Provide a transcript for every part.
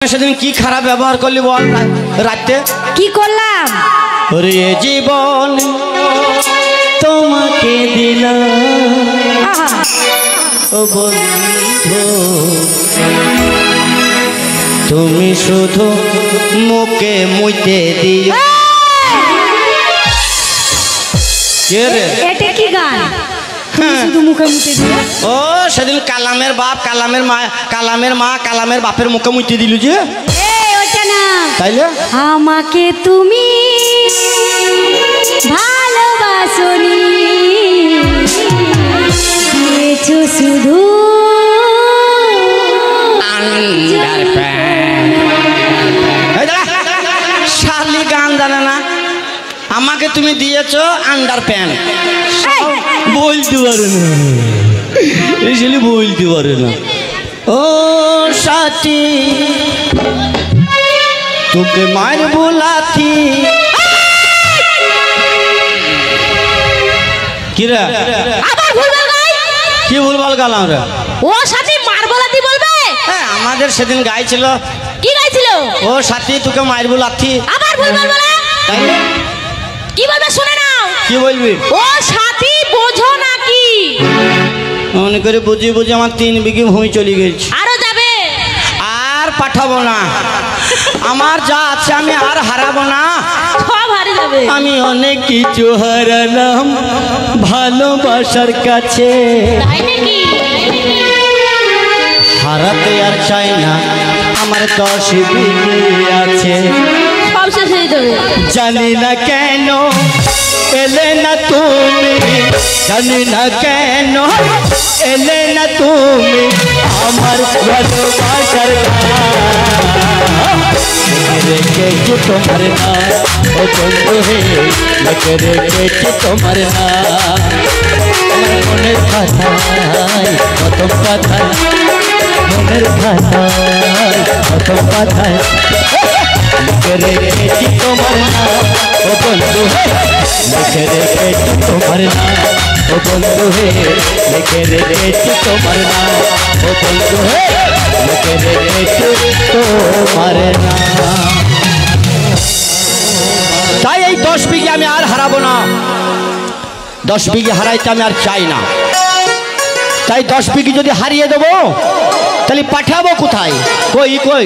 সেদিন কি খারাপ ব্যবহার করলি বল রাতে কি করলাম? ওরে জীবন তোমাকে দিলাম ও বন্ধু, তুমি শুধু মুখে মুইতে দিও। কে রে? এটা কি গান? শুধু মুখে মুখে দিও। ও সেদিন কালামের বাপ কালামের মা কালামের বাপের মুখে মুইতে দিল যে। এই ওটা না। তাইলে আমাকে তুমি ভালোবাসনি, দিয়েছো শুধু শালি গান জানে না। আমাকে তুমি দিয়েছো আন্ডার প্যান্ট। বলতে পারে না, বলতে পারে না। ও সাথী তোকে মার বোলাথি কিরা আবার ভুলভাল গাই। কি ভুলভাল গালাম রে? ও সাথী মার বোলাথি বলবে? হ্যাঁ আমাদের সেদিন গাইছিল। কি গাইছিল? ও সাথী তোকে মার বোলাথি। আবার ভুলভাল বলে? তাই কি বলবে শুনে নাও। কি বলবি? ও সাথী বোঝো নাকি? মনে করে বুঝি বুঝি আমার 3 বিঘি ভূমি চলে গেছে। আরো যাবে? আর পাঠাবো না। আমার যা আছে আমি আর হারাবো না। সব হারিয়ে যাবে। আমি অনেক কিছু হারালাম ভালোবাসার কাছে, তাই নাকি? হারাতে আর চাই না। আমার 10 বিঘি আছে, সব শেষ হয়ে যাবে। জানি না কেন এলে না তুমি, জানি না কেন এলে না তুমি আমার ভালোবাসার রেখেছি তোমার না ও বন্ধু হে, লেখে রেখেছি তোমার না আমার মনের কথায় প্রথম কথায়, মনের কথায় প্রথম কথায় লিখে রেখেছি তোমার না ও বন্ধু হে, লিখে রেখেছি তোমার না ও বন্ধু হে, লিখে রেখেছি তোমার না ও বন্ধু হে, লিখে রেখেছি তোমার না। তাই এই 10 বিঘি আমি আর হারাবো না। 10 বিঘি হারাইতে আমি আর চাই না। তাই 10 বিঘি যদি হারিয়ে দেবো তাহলে পাঠাবো কোথায়? কই কই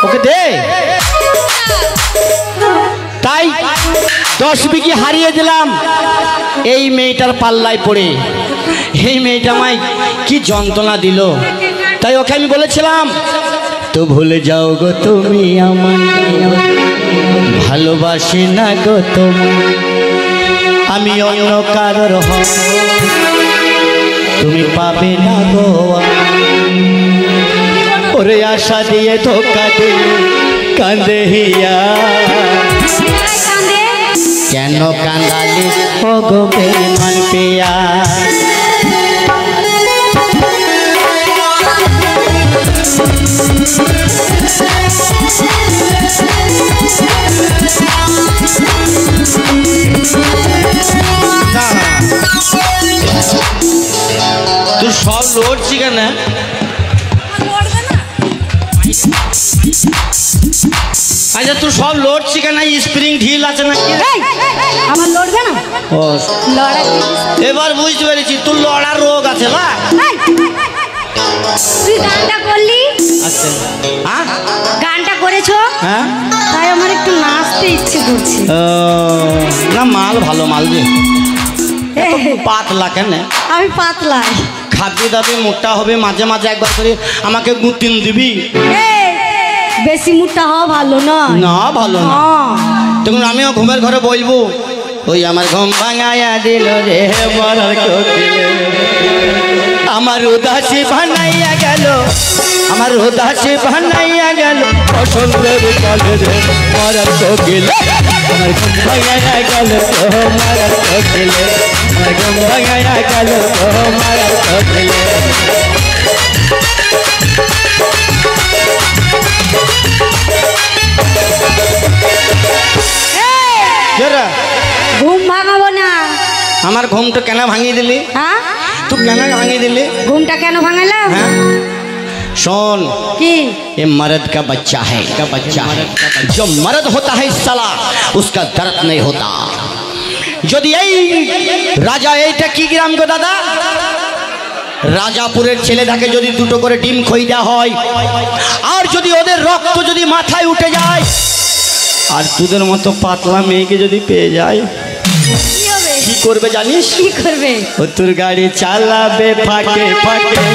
ওকে দে। তাই 10 বিঘি হারিয়ে দিলাম এই মেয়েটার পাল্লায় পড়ে। এই মেয়েটা আমায় কি যন্ত্রণা দিল। তাই ওকে আমি বলেছিলাম তো ভুলে যাও গো তুমি আমায়, ভালোবাসি না গো তুমি, আমি অন্য কারোর হব, তুমি পাবে না গো। ওরে আশা দিয়ে ধোকা দিলে কাঁদে হিয়া, কেন কাঁদালি ও গো বেঈমান পিয়া। তুই সব লড়ছি কেন? আচ্ছা তুই সব লড়ছি কেন? স্প্রিং ঢিল আছে নাকি? আমার লড়বে না। ও এবার বুঝতে পেরেছি তোর লড়ার রোগ আছে না। তুই গানটা করলি? আচ্ছা হ্যাঁ গানটা করেছো? হ্যাঁ তাই আমার একটু নাচতে ইচ্ছে করছে। না মাল ভালো মাল যে। পাতলা কেন? আমি পাতলা। খাবি দাবি মোটা হবে, মাঝে মাঝে একবার করে আমাকে গুতিন দিবি। বেশি মোটা হওয়া ভালো নয়। না ভালো না। তখন আমিও ঘুমের ঘরে বলবো ওই আমার ঘুম ভাঙাইয়া দিল রে মরার কোকিলে, আমার উদাসী বানাইয়া গেল, আমার উদাসী বানাইয়া গেল বসন্তের কালে রে মরার কোকিলে, আমার ঘুম ভাঙাইয়া গেল মরার কোকিলে, আমার ঘুম ভাঙাইয়া গেল মরার কোকিলে। ঘুম ভাঙাবো না। আমার ঘুমটা কেন ভাঙিয়ে দিলি? হ্যাঁ তুই কেন ভাঙিয়ে দিলি? ঘুমটা কেন ভাঙালাম? হ্যাঁ सुन কি ये मर्द का बच्चा है जो मर्द होता है साला उसका दर्द नहीं होता যদি এই রাজা এইটা কি গ্রাম গো দাদা রাজাপুরের ছেলেটাকে যদি দুটো করে ডিম খই দেওয়া হয় আর যদি ওদের রক্ত যদি মাথায় উঠে যায় আর তোদের মতো পাতলা মেয়েকে যদি পেয়ে যায় কি হবে কি করবে জানিস কি করবে ও তোর গাড়ি চালাবে ফাঁকে ফাঁকে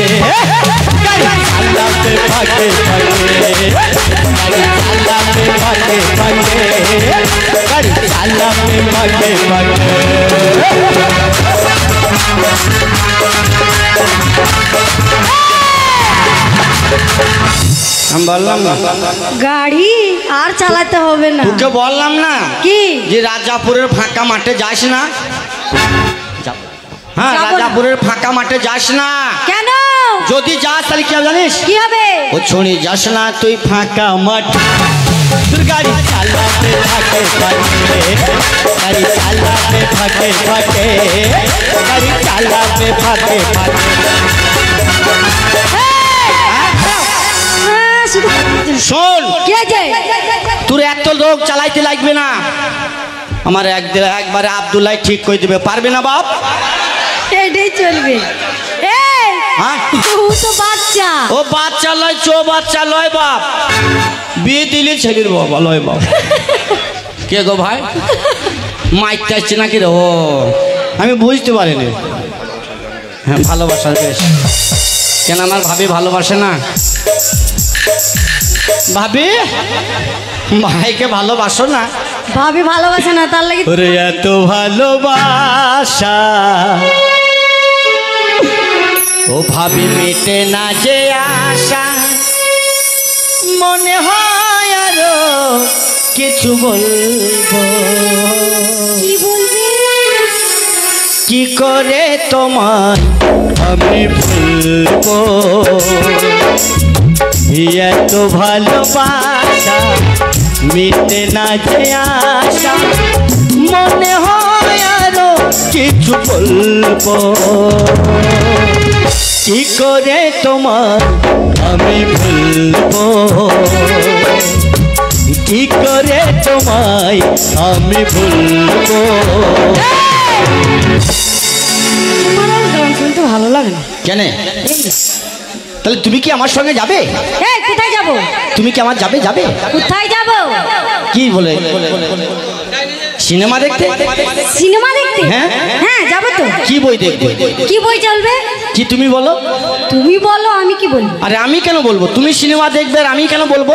গাড়ি চালাবে ফাঁকে ফাঁকে গাড়ি চালাবে ফাঁকে ফাঁকে গাড়ি চালাবে ফাঁকে ফাঁকে আমি বললাম না গাড়ি আর চালাতে হবে না তোকে বললাম না কি যে রাজাপুরের ফাঁকা মাঠে যাস না হ্যাঁ যাবো না। রাজাপুরের ফাঁকা মাঠে যাস না কেন যদি যাস তাহলে কি হবে জানিস কি হবে ও ছুঁড়ি যাস না তুই ফাঁকা মাঠ তোর গাড়ি চালাবে ফাঁকে ফাঁকে গাড়ি চালাবে ফাঁকে ফাঁকে গাড়ি চালাবে ফাঁকে ফাঁকে শুধু শোন কে যে তোর এত লোক চালাইতে লাগবে না আমার একবারে আব্দুল্লাহ ঠিক করে দেবে পারবে না বাপ এটাই চলবে এই হ্যাঁ ও তো বাচ্চা ও বাচ্চা লয় চো বাচ্চা লয় বাপ বিয়ে দিলি ছেলের বাবা লয় বাপ কে গো ভাই মাইতে আসছে নাকি রে ও আমি বুঝতে পারিনি হ্যাঁ ভালোবাসার বেশ কেন আমার ভাবি ভালোবাসে না ভাবি ভাইকে ভালোবাসো না ভাবি ভালোবাসে না তার লাগি ওরে এত ভালোবাসা ও ভাবি মেটে না যে আশা মনে হয় আরো কিছু বলবো কি বলবি কি করে তোমার আমি ভুলবো এত ভালোবাসা মিটে না যে আশা মনে হয় আরো কিছু বলবো কি করে তোমার আমি ভুলবো কি করে তোমায় আমি ভুলবো আমার আর গান শুনতে ভালো লাগে না কেন তাহলে তুমি কি আমার সঙ্গে যাবে এই কোথায় যাব তুমি কি আমার যাবে কোথায় যাব কি বলে সিনেমা দেখতে সিনেমা দেখতে হ্যাঁ। হ্যাঁ যাব তো কি বই দেখবে কি বই চলবে কি তুমি বলো তুমি বলো আমি কি বলবো আরে আমি কেন বলবো তুমি সিনেমা দেখবে আর আমি কেন বলবো